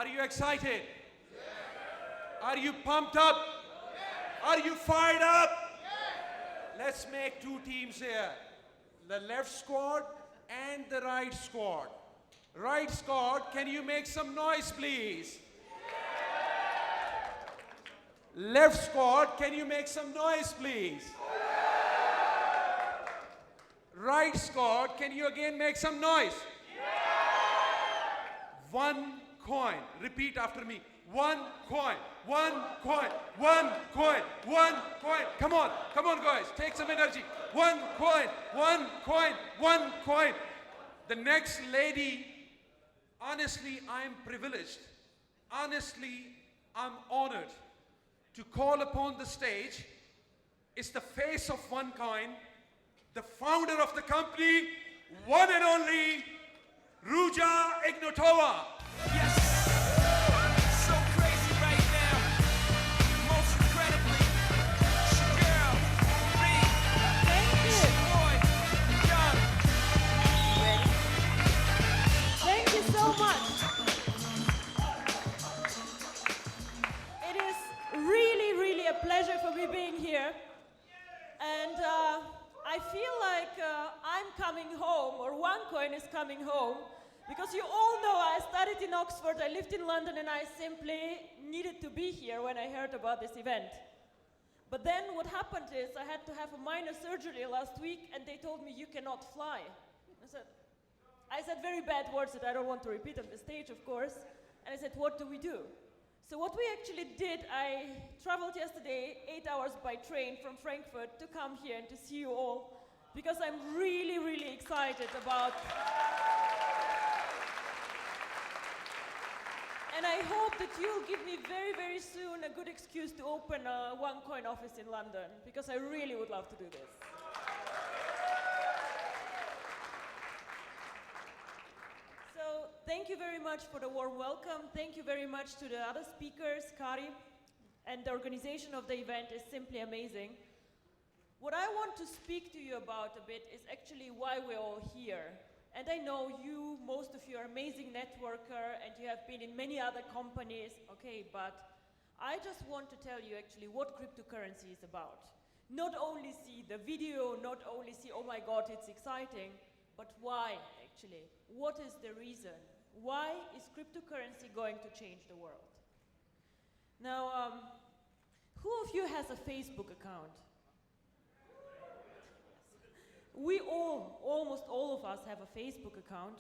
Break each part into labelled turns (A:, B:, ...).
A: Are you excited? Are you pumped up? Are you fired up? Let's make two teams here. The left squad and the right squad. Right squad, can you make some noise, please? Left squad, can you make some noise, please? Right squad, can you again make some noise? One coin. Repeat after me. One coin. One coin. One coin. One coin. Come on. Come on, guys. Take some energy. One coin. One coin. One coin. The next lady, honestly, I'm privileged. Honestly, I'm honored to call upon the stage. It's the face of Onecoin, the founder of the company, one and only Ruja Ignatova.
B: Yes, so crazy right now. Most incredibly, it's your girl, me.
C: Thank
B: It's
C: you.
B: your boy, Young.
C: Ready? Thank you so much. It is really, really a pleasure for me being here. And I feel like I'm coming home, or Onecoin is coming home, because you all know I studied in Oxford, I lived in London, and I simply needed to be here when I heard about this event. But then what happened is I had to have a minor surgery last week, and they told me you cannot fly. I said very bad words that I don't want to repeat on the stage, of course. And I said, what do we do? So what we actually did, I traveled yesterday 8 hours by train from Frankfurt to come here and to see you all, because I'm really, really excited about. And I hope that you'll give me very, very soon a good excuse to open a Onecoin office in London, because I really would love to do this. So thank you very much for the warm welcome. Thank you very much to the other speakers, Kari, and the organization of the event is simply amazing. What I want to speak to you about a bit is actually why we're all here. And I know you, most of you are amazing networker and you have been in many other companies, okay, but I just want to tell you actually what cryptocurrency is about. Not only see the video, not only see, oh my God, it's exciting, but why actually? What is the reason? Why is cryptocurrency going to change the world? Now, who of you has a Facebook account? We all, almost all of us have a Facebook account.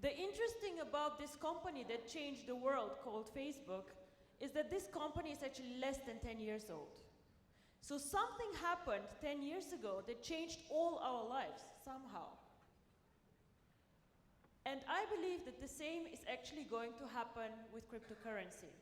C: The interesting about this company that changed the world called Facebook is that this company is actually less than 10 years old. So something happened 10 years ago that changed all our lives somehow. And I believe that the same is actually going to happen with cryptocurrency.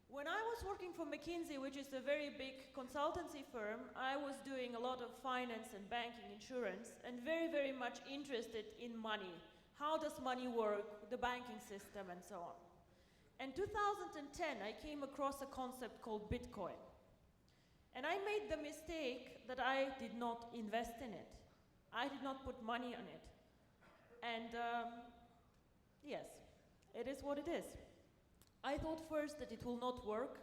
C: When I was working for McKinsey, which is a very big consultancy firm, I was doing a lot of finance and banking, insurance, and very, very much interested in money. How does money work, the banking system, and so on. In 2010, I came across a concept called Bitcoin. And I made the mistake that I did not invest in it. I did not put money on it. And yes, it is what it is. I thought first that it will not work,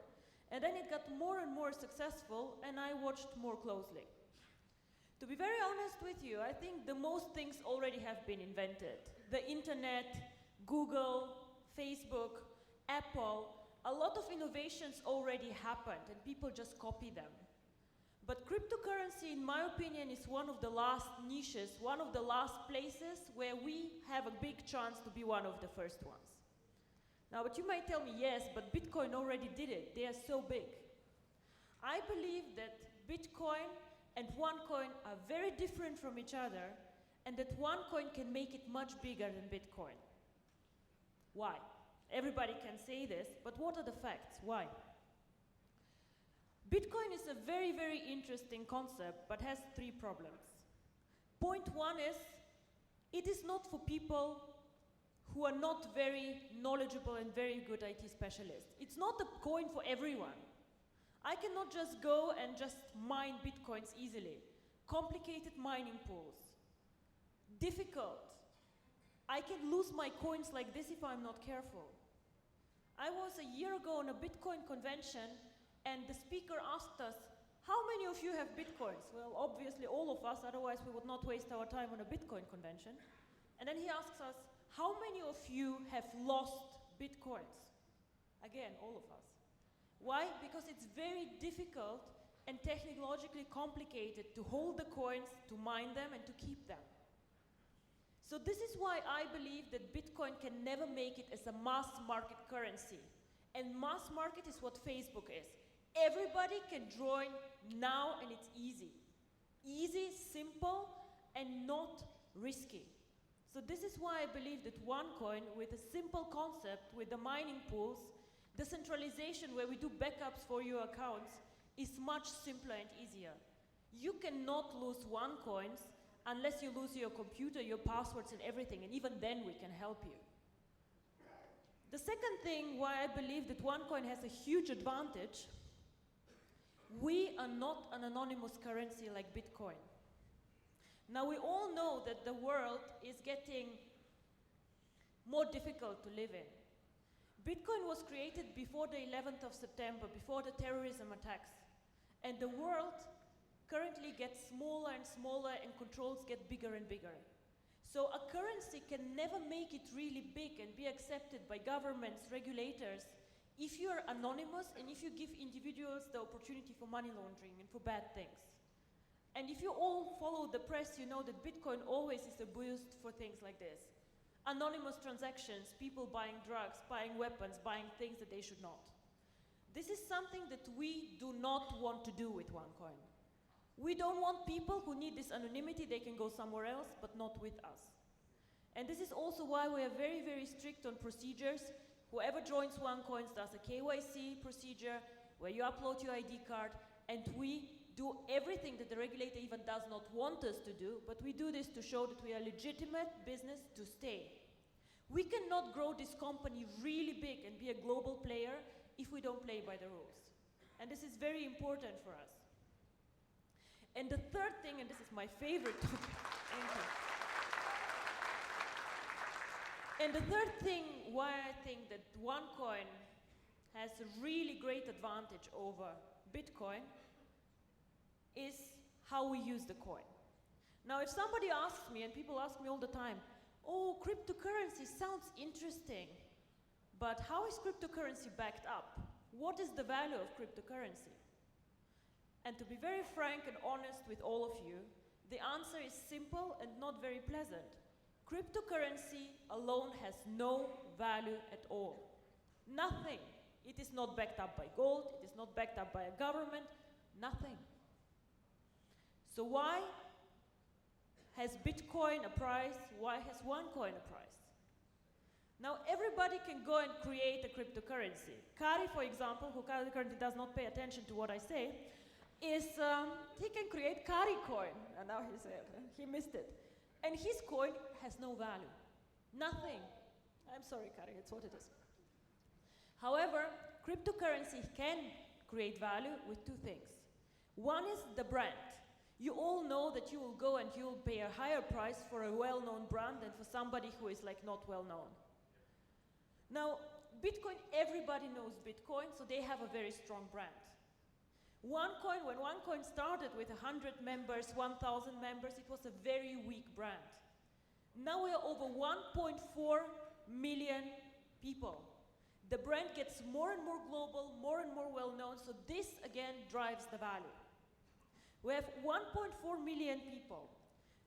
C: and then it got more and more successful, and I watched more closely. To be very honest with you, I think the most things already have been invented. The internet, Google, Facebook, Apple, a lot of innovations already happened, and people just copy them. But cryptocurrency, in my opinion, is one of the last niches, one of the last places where we have a big chance to be one of the first ones. Now, but you might tell me, yes, but Bitcoin already did it. They are so big. I believe that Bitcoin and Onecoin are very different from each other, and that Onecoin can make it much bigger than Bitcoin. Why? Everybody can say this, but what are the facts? Why? Bitcoin is a very, very interesting concept, but has three problems. Point one is, it is not for people who are not very knowledgeable and very good IT specialists. It's not a coin for everyone. I cannot just go and just mine Bitcoins easily. Complicated mining pools. Difficult. I can lose my coins like this if I'm not careful. I was a year ago on a Bitcoin convention, and the speaker asked us, how many of you have Bitcoins? Well, obviously all of us, otherwise we would not waste our time on a Bitcoin convention. And then he asks us, how many of you have lost Bitcoins? Again, all of us. Why? Because it's very difficult and technologically complicated to hold the coins, to mine them, and to keep them. So this is why I believe that Bitcoin can never make it as a mass market currency. And mass market is what Facebook is. Everybody can join now, and it's easy. Easy, simple, and not risky. So this is why I believe that Onecoin, with a simple concept, with the mining pools, decentralization where we do backups for your accounts, is much simpler and easier. You cannot lose Onecoins unless you lose your computer, your passwords, and everything, and even then we can help you. The second thing why I believe that Onecoin has a huge advantage, we are not an anonymous currency like Bitcoin. Now we all know that the world is getting more difficult to live in. Bitcoin was created before the 11th of September, before the terrorism attacks. And the world currently gets smaller and smaller, and controls get bigger and bigger. So a currency can never make it really big and be accepted by governments, regulators, if you're anonymous and if you give individuals the opportunity for money laundering and for bad things. And if you all follow the press, you know that Bitcoin always is a boost for things like this. Anonymous transactions, people buying drugs, buying weapons, buying things that they should not. This is something that we do not want to do with Onecoin. We don't want people who need this anonymity, they can go somewhere else, but not with us. And this is also why we are very, very strict on procedures. Whoever joins Onecoin does a KYC procedure, where you upload your ID card, and we do everything that the regulator even does not want us to do, but we do this to show that we are legitimate business to stay. We cannot grow this company really big and be a global player if we don't play by the rules. And this is very important for us. And the third thing, and this is my favorite topic, thank you. And the third thing why I think that Onecoin has a really great advantage over Bitcoin is how we use the coin. Now, if somebody asks me, and people ask me all the time, oh, cryptocurrency sounds interesting, but how is cryptocurrency backed up? What is the value of cryptocurrency? And to be very frank and honest with all of you, the answer is simple and not very pleasant. Cryptocurrency alone has no value at all. Nothing. It is not backed up by gold, it is not backed up by a government, nothing. So why has Bitcoin a price? Why has Onecoin a price? Now everybody can go and create a cryptocurrency. Kari, for example, who currently does not pay attention to what I say, he can create Kari coin. And now he missed it. And his coin has no value. Nothing. I'm sorry, Kari, it's what it is. However, cryptocurrency can create value with two things. One is the brand. You all know that you will go and you will pay a higher price for a well-known brand than for somebody who is like not well-known. Now, Bitcoin, everybody knows Bitcoin, so they have a very strong brand. Onecoin, when Onecoin started with 100 members, 1,000 members, it was a very weak brand. Now we are over 1.4 million people. The brand gets more and more global, more and more well-known, so this again drives the value. We have 1.4 million people.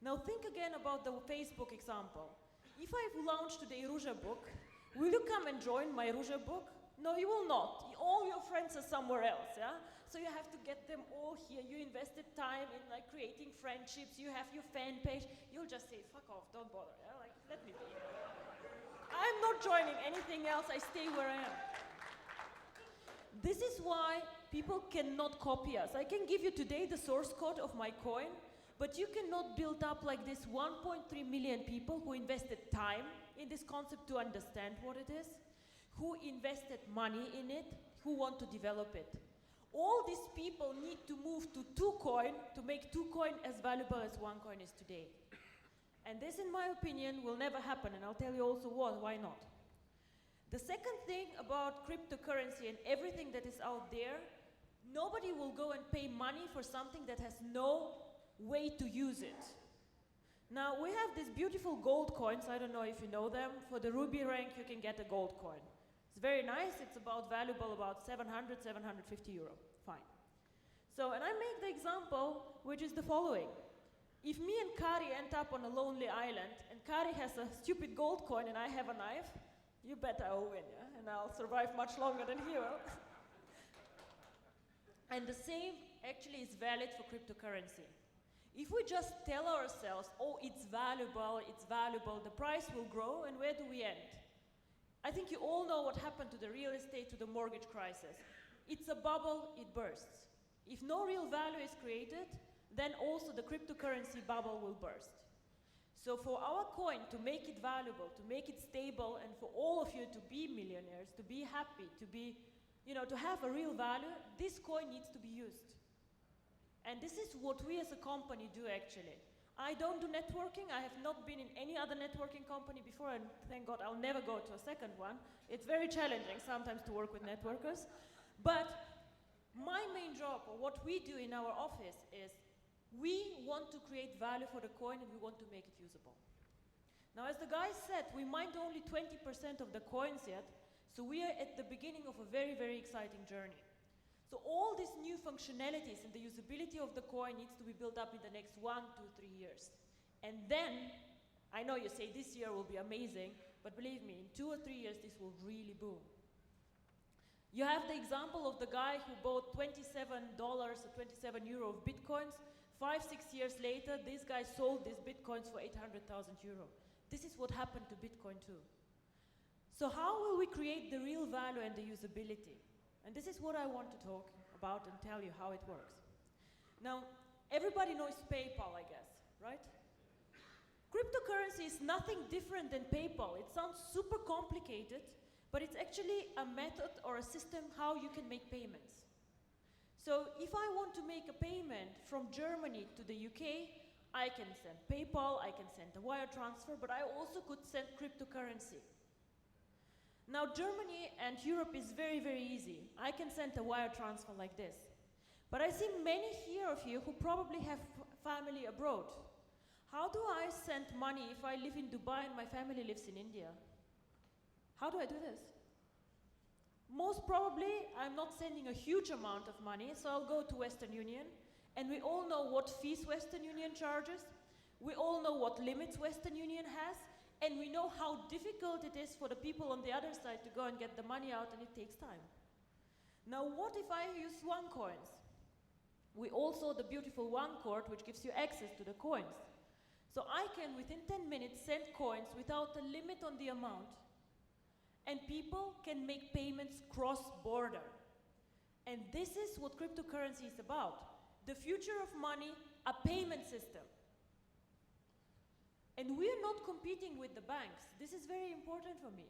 C: Now think again about the Facebook example. If I've launched today Ruja book, will you come and join my Ruja book? No, you will not. All your friends are somewhere else, yeah? So you have to get them all here. You invested time in like creating friendships. You have your fan page. You'll just say, fuck off, don't bother. Yeah? Like, let me be. I'm not joining anything else. I stay where I am. This is why people cannot copy us. I can give you today the source code of my coin, but you cannot build up like this 1.3 million people who invested time in this concept to understand what it is, who invested money in it, who want to develop it. All these people need to move to 2Coin to make 2Coin as valuable as Onecoin is today. And this, in my opinion, will never happen, and I'll tell you also why not. The second thing about cryptocurrency and everything that is out there, nobody will go and pay money for something that has no way to use it. Now, we have these beautiful gold coins, I don't know if you know them. For the ruby rank, you can get a gold coin. It's very nice, it's valuable about 700, 750 euro, fine. So, and I make the example, which is the following. If me and Kari end up on a lonely island, and Kari has a stupid gold coin and I have a knife, you bet I will win, yeah? And I'll survive much longer than he will. And the same actually is valid for cryptocurrency. If we just tell ourselves, oh, it's valuable, the price will grow, and where do we end? I think you all know what happened to the real estate, to the mortgage crisis. It's a bubble, it bursts. If no real value is created, then also the cryptocurrency bubble will burst. So for our coin to make it valuable, to make it stable, and for all of you to be millionaires, to be happy, to be, to have a real value, this coin needs to be used. And this is what we as a company do actually. I don't do networking. I have not been in any other networking company before, and thank God I'll never go to a second one. It's very challenging sometimes to work with networkers. But my main job, or what we do in our office, is we want to create value for the coin and we want to make it usable. Now, as the guy said, we mined only 20% of the coins yet, so we are at the beginning of a very, very exciting journey. So all these new functionalities and the usability of the coin needs to be built up in the next 1, 2, 3 years. And then, I know you say this year will be amazing, but believe me, in 2 or 3 years, this will really boom. You have the example of the guy who bought $27 or 27 euro of Bitcoins. 5, 6 years later, this guy sold these Bitcoins for 800,000 euro. This is what happened to Bitcoin too. So how will we create the real value and the usability? And this is what I want to talk about and tell you how it works. Now, everybody knows PayPal, I guess, right? Cryptocurrency is nothing different than PayPal. It sounds super complicated, but it's actually a method or a system how you can make payments. So if I want to make a payment from Germany to the UK, I can send PayPal, I can send a wire transfer, but I also could send cryptocurrency. Now, Germany and Europe is very, very easy. I can send a wire transfer like this. But I see many here of you who probably have family abroad. How do I send money if I live in Dubai and my family lives in India? How do I do this? Most probably, I'm not sending a huge amount of money, so I'll go to Western Union. And we all know what fees Western Union charges. We all know what limits Western Union has. And we know how difficult it is for the people on the other side to go and get the money out, and it takes time. Now, what if I use Onecoins? We all saw the beautiful Onecoin, which gives you access to the coins. So I can, within 10 minutes, send coins without a limit on the amount. And people can make payments cross-border. And this is what cryptocurrency is about. The future of money, a payment system. And we're not competing with the banks. This is very important for me.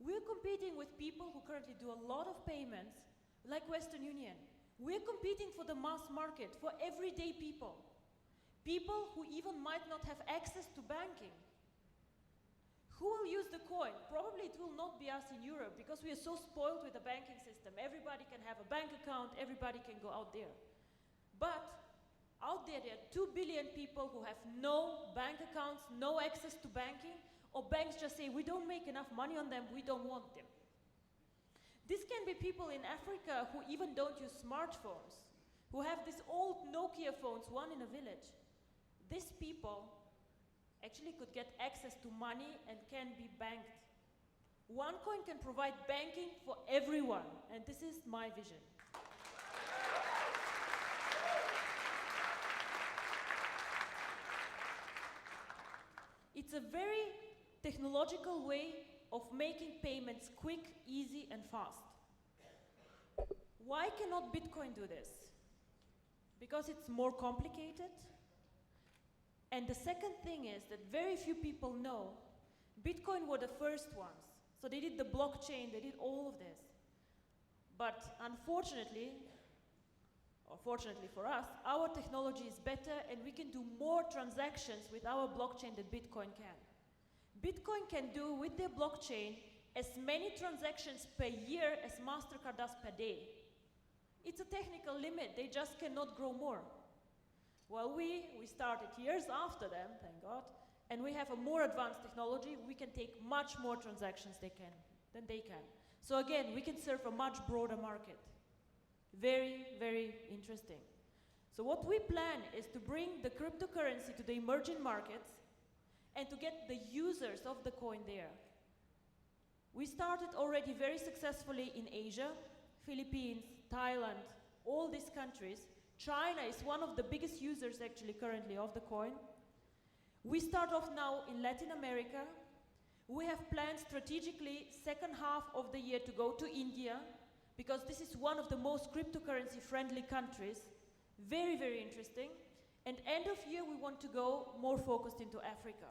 C: We're competing with people who currently do a lot of payments, like Western Union. We're competing for the mass market, for everyday people. People who even might not have access to banking. Who will use the coin? Probably it will not be us in Europe, because we are so spoiled with the banking system. Everybody can have a bank account, everybody can go out there. But out there are 2 billion people who have no bank accounts, no access to banking, or banks just say, we don't make enough money on them, we don't want them. This can be people in Africa who even don't use smartphones, who have these old Nokia phones, one in a village. These people actually could get access to money and can be banked. Onecoin can provide banking for everyone, and this is my vision. It's a very technological way of making payments quick, easy, and fast. Why cannot Bitcoin do this? Because it's more complicated. And the second thing is that very few people know Bitcoin were the first ones. So they did the blockchain, they did all of this. But unfortunately, or fortunately for us, our technology is better and we can do more transactions with our blockchain than Bitcoin can. Bitcoin can do with their blockchain as many transactions per year as MasterCard does per day. It's a technical limit, they just cannot grow more. Well, we started years after them, thank God, and we have a more advanced technology. We can take much more transactions than they can. So again, we can serve a much broader market. Very, very interesting. So what we plan is to bring the cryptocurrency to the emerging markets and to get the users of the coin there. We started already very successfully in Asia, Philippines, Thailand, all these countries. China is one of the biggest users actually currently of the coin. We start off now in Latin America. We have planned strategically second half of the year to go to India, because this is one of the most cryptocurrency friendly countries. Very, very interesting. And end of year we want to go more focused into Africa.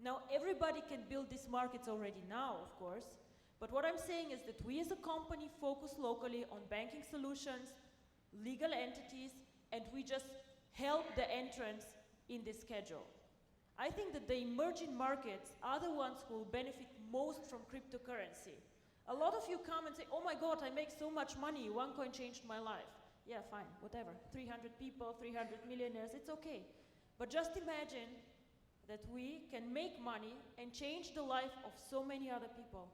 C: Now everybody can build these markets already now, of course, but what I'm saying is that we as a company focus locally on banking solutions, legal entities, and we just help the entrance in this schedule. I think that the emerging markets are the ones who will benefit most from cryptocurrency. A lot of you come and say, oh my God, I make so much money, OneCoin changed my life. Yeah, fine, whatever, 300 people, 300 millionaires, it's okay. But just imagine that we can make money and change the life of so many other people.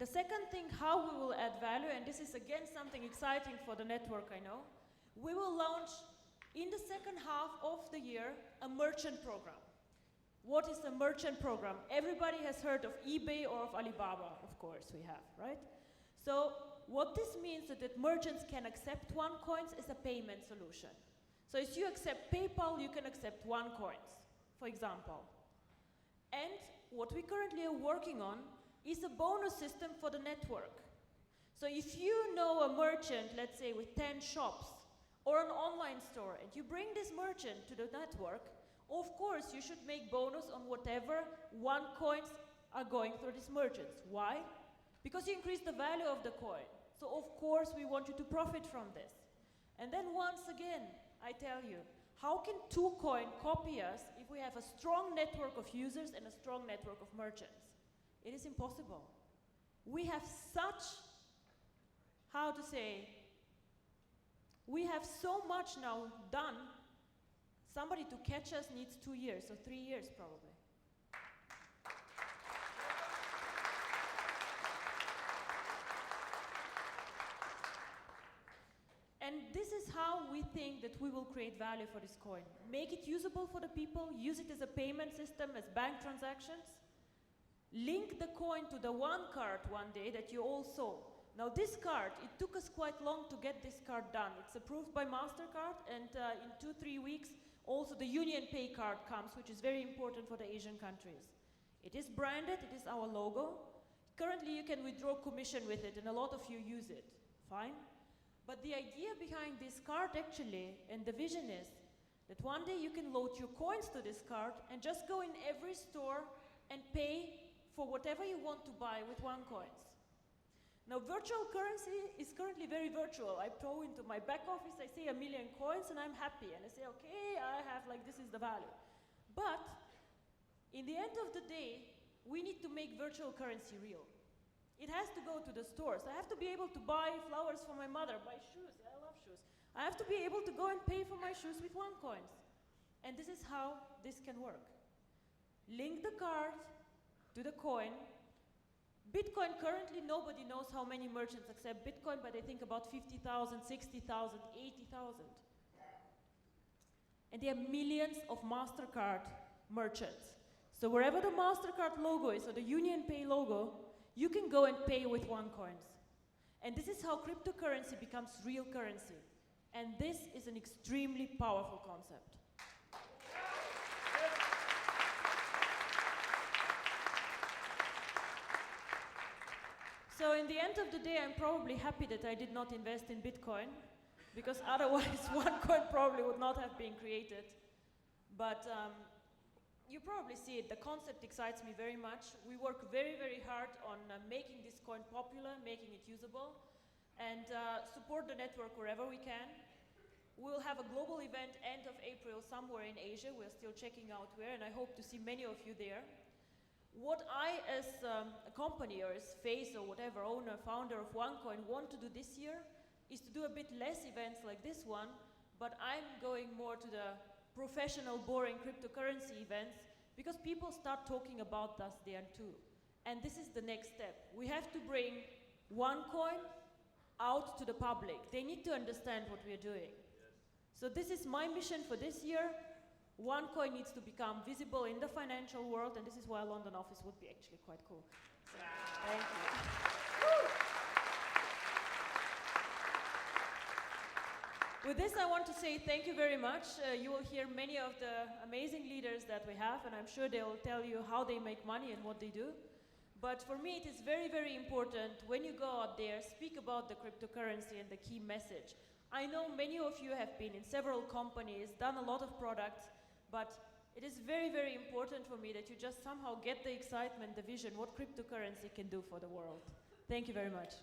C: The second thing, how we will add value, and this is again something exciting for the network, I know, we will launch in the second half of the year a merchant program. What is a merchant program? Everybody has heard of eBay or of Alibaba, of course we have, right? So what this means is that merchants can accept OneCoins as a payment solution. So if you accept PayPal, you can accept OneCoins, for example. And what we currently are working on is a bonus system for the network. So if you know a merchant, let's say with 10 shops, or an online store, and you bring this merchant to the network, of course you should make bonus on whatever OneCoins are going through these merchants. Why? Because you increase the value of the coin. So of course we want you to profit from this. And then once again, I tell you, how can TwoCoin copy us if we have a strong network of users and a strong network of merchants? It is impossible. We have such, how to say, we have so much now done. Somebody to catch us needs 2 years or 3 years probably. And this is how we think that we will create value for this coin. Make it usable for the people, use it as a payment system, as bank transactions. Link the coin to the one card one day that you all saw. Now this card, it took us quite long to get this card done. It's approved by MasterCard, and in 2-3 weeks, also the Union Pay card comes, which is very important for the Asian countries. It is branded, it is our logo. Currently you can withdraw commission with it, and a lot of you use it. Fine. But the idea behind this card actually, and the vision is, that one day you can load your coins to this card and just go in every store and pay for whatever you want to buy with OneCoins. Now, virtual currency is currently very virtual. I throw into my back office, I say 1 million coins, and I'm happy. And I say, okay, I have, like, this is the value. But, in the end of the day, we need to make virtual currency real. It has to go to the stores. I have to be able to buy flowers for my mother, buy shoes, I love shoes. I have to be able to go and pay for my shoes with OneCoins. And this is how this can work. Link the card to the coin. Bitcoin, currently nobody knows how many merchants accept Bitcoin, but they think about 50,000, 60,000, 80,000. And there are millions of MasterCard merchants. So wherever the MasterCard logo is, or the Union Pay logo, you can go and pay with OneCoins. And this is how cryptocurrency becomes real currency. And this is an extremely powerful concept. So in the end of the day, I'm probably happy that I did not invest in Bitcoin, because otherwise OneCoin probably would not have been created. But you probably see it, the concept excites me very much. We work very, very hard on making this coin popular, making it usable, and support the network wherever we can. We'll have a global event end of April somewhere in Asia. We're still checking out where, and I hope to see many of you there. What I, as a company or as face or whatever, owner, founder of Onecoin, want to do this year is to do a bit less events like this one, but I'm going more to the professional, boring cryptocurrency events because people start talking about us there too. And this is the next step. We have to bring Onecoin out to the public. They need to understand what we're doing. So this is my mission for this year. Onecoin needs to become visible in the financial world, and this is why a London office would be actually quite cool. So, thank you. With this, I want to say thank you very much. You will hear many of the amazing leaders that we have, and I'm sure they will tell you how they make money and what they do. But for me, it is very, very important when you go out there, speak about the cryptocurrency and the key message. I know many of you have been in several companies, done a lot of products, but it is very, very important for me that you just somehow get the excitement, the vision, what cryptocurrency can do for the world. Thank you very much.